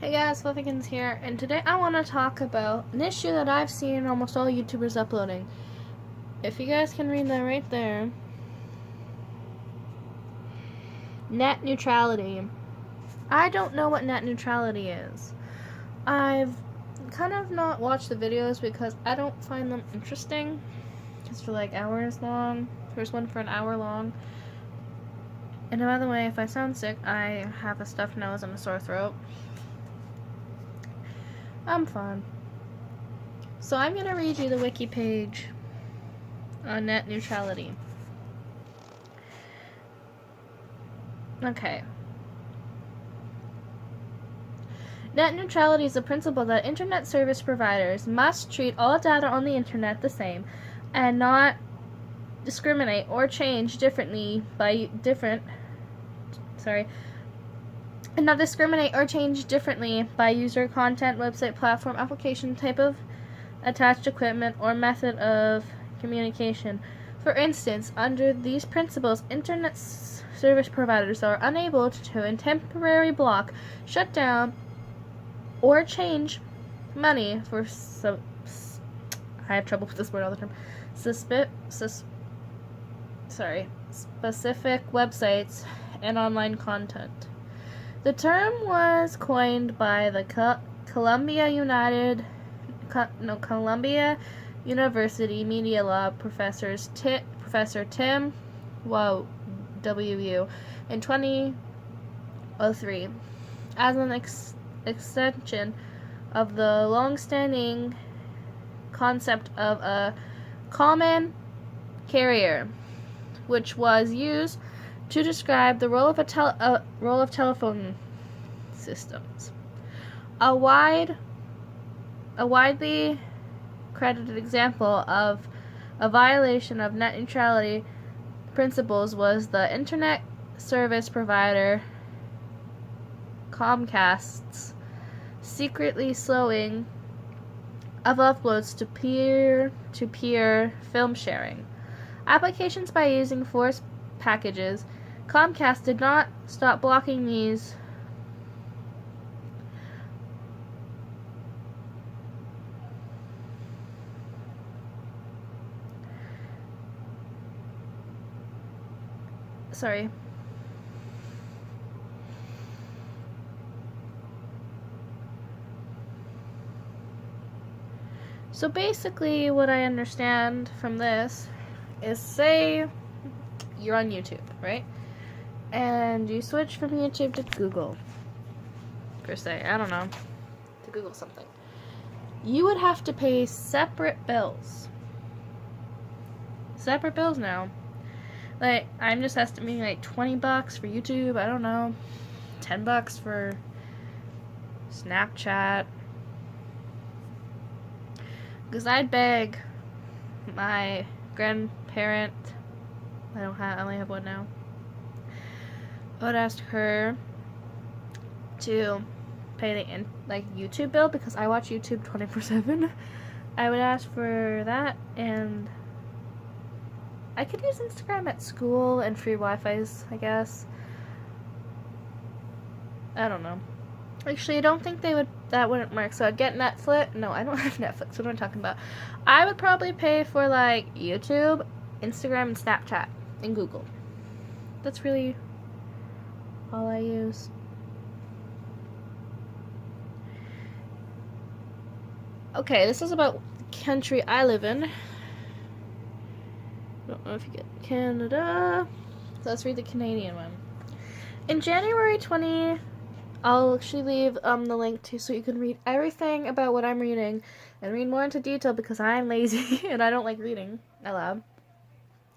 Hey guys, Fluffykins here, and today I want to talk about an issue that I've seen almost all YouTubers uploading. If you guys can read that right there. Net neutrality. I don't know what net neutrality is. I've kind of not watched the videos because I don't find them interesting. Because they're like hours long. There's one for an hour long. And by the way, if I sound sick, I have a stuffed nose and a sore throat. I'm fine. So I'm going to read you the wiki page on net neutrality. Okay. Net neutrality is the principle that internet service providers must treat all data on the internet the same and not discriminate or change differently by user, content, website, platform, application, type of attached equipment, or method of communication. For instance, under these principles, internet service providers are unable to temporarily block, shut down, or change money for I have trouble with this word all the time. Specific websites and online content. The term was coined by the Columbia University media law Professor Tim W. in 2003 as an extension of the long-standing concept of a common carrier, which was used to describe the role of telephone systems. A widely credited example of a violation of net neutrality principles was the internet service provider Comcast's secretly slowing of uploads to peer-to-peer film sharing applications by using forced packages. Comcast did not stop blocking these So basically what I understand from this is, say you're on YouTube, right? And you switch from YouTube to Google, per se, I don't know, to Google something. You would have to pay separate bills. Separate bills now. Like, I'm just estimating like $20 for YouTube, I don't know, $10 for Snapchat. Because I'd beg my grandparent, I only have one now, I would ask her to pay the YouTube bill because I watch YouTube 24/7. I would ask for that, and I could use Instagram at school and free Wi-Fi's, I guess. I don't know. Actually, I don't think that wouldn't work. So I'd get Netflix. No, I don't have Netflix. What am I talking about? I would probably pay for like YouTube, Instagram, and Snapchat, and Google. That's really all I use. Okay, this is about the country I live in. Don't know if you get Canada. So let's read the Canadian one. In January 20, I'll actually leave the link to so you can read everything about what I'm reading and read more into detail because I'm lazy and I don't like reading out loud.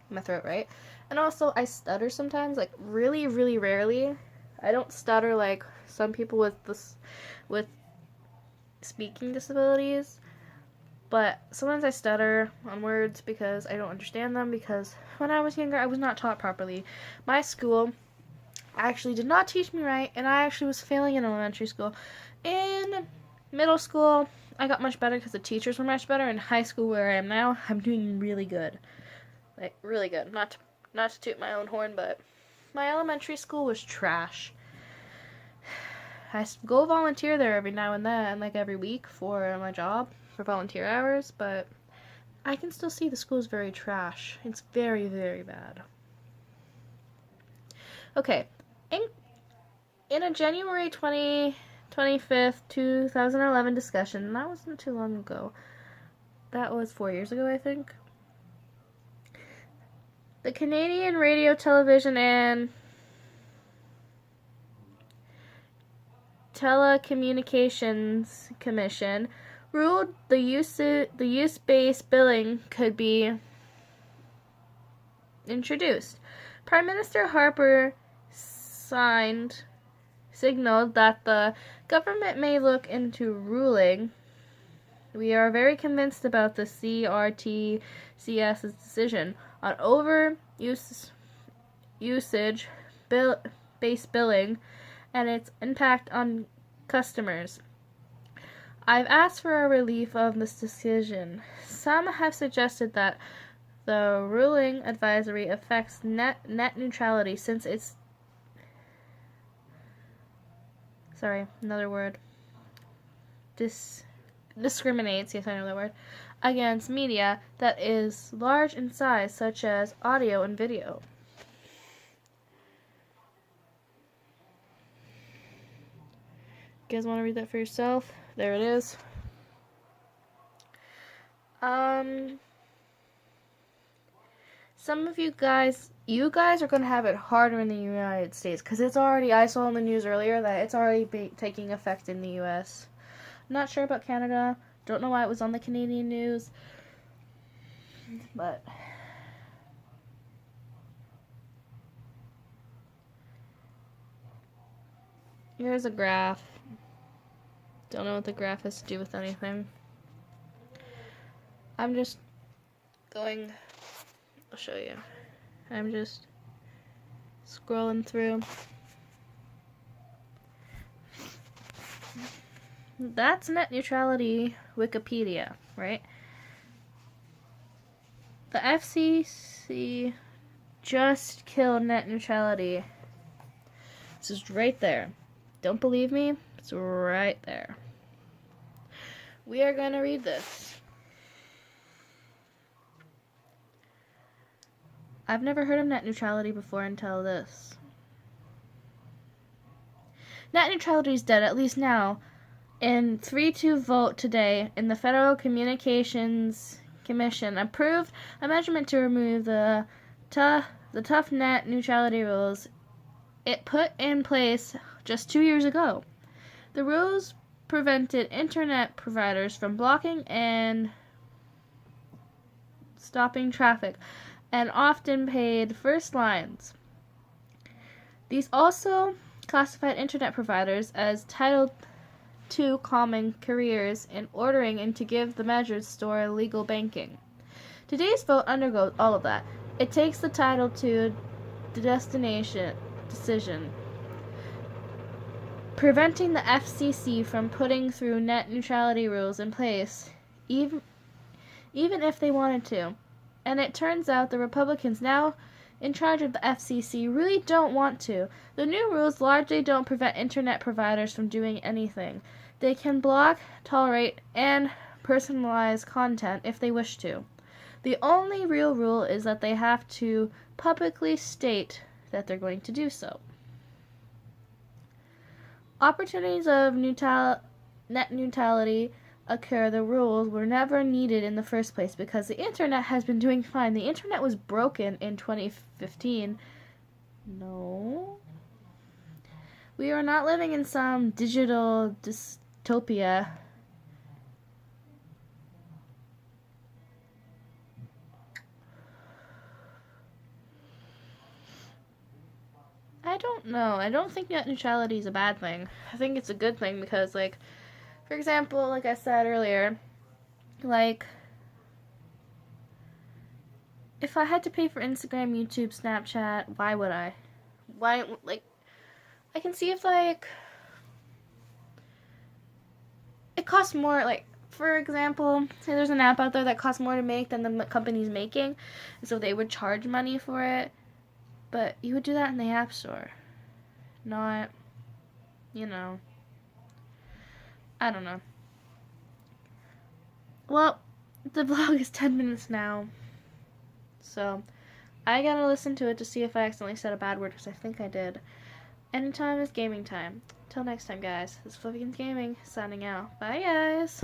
My throat, right? And also I stutter sometimes, like really, really rarely. I don't stutter like some people with speaking disabilities, but sometimes I stutter on words because I don't understand them because when I was younger I was not taught properly. My school actually did not teach me right, and I actually was failing in elementary school. In middle school, I got much better because the teachers were much better. In high school, where I am now, I'm doing really good. Like, really good. Not to toot my own horn, but my elementary school was trash. go volunteer there every now and then, like every week for my job, for volunteer hours, but I can still see the school is very trash. It's very, very bad. Okay, in a January 25th, 2011 discussion, that wasn't too long ago. That was 4 years ago, I think. The Canadian Radio, Television, and Telecommunications Commission ruled the use-based billing could be introduced. Prime Minister Harper signaled that the government may look into ruling. We are very convinced about the CRTCS's decision on usage-based billing and its impact on customers. I've asked for a relief of this decision. Some have suggested that the ruling advisory affects net neutrality since it's discriminates, yes, I know that word, against media that is large in size, such as audio and video. You guys want to read that for yourself? There it is. Some of you guys are going to have it harder in the United States because it's already, I saw in the news earlier that it's already taking effect in the U.S. I'm not sure about Canada. Don't know why it was on the Canadian news. But here's a graph. Don't know what the graph has to do with anything. I'm just going, I'll show you. I'm just scrolling through. That's net neutrality Wikipedia, right? The FCC just killed net neutrality. This is right there. Don't believe me? It's right there. We are going to read this. I've never heard of net neutrality before until this. Net neutrality is dead, at least now. In 3-2 vote today in the Federal Communications Commission approved a measurement to remove the tough net neutrality rules it put in place just 2 years ago. The rules prevented internet providers from blocking and stopping traffic and often paid first lines. These also classified internet providers as Title II common carriers in ordering and to give the measures store legal banking. Today's vote undergoes all of that. It takes the Title II decision, preventing the FCC from putting through net neutrality rules in place, even if they wanted to. And it turns out the Republicans now in charge of the FCC really don't want to. The new rules largely don't prevent internet providers from doing anything. They can block, tolerate, and personalize content if they wish to. The only real rule is that they have to publicly state that they're going to do so. Opportunities of net neutrality occur. The rules were never needed in the first place because the internet has been doing fine. The internet was broken in 2015. No. We are not living in some digital dystopia. I don't know. I don't think net neutrality is a bad thing. I think it's a good thing because, like, for example, like I said earlier, like, if I had to pay for Instagram, YouTube, Snapchat, why would I? Why, like, I can see if, like, it costs more, like, for example, say there's an app out there that costs more to make than the company's making, and so they would charge money for it, but you would do that in the App Store, not, you know, I don't know. Well, the vlog is 10 minutes now. So, I gotta listen to it to see if I accidentally said a bad word, because I think I did. Anytime is gaming time. Till next time, guys. This is Fluffykins Gaming, signing out. Bye, guys!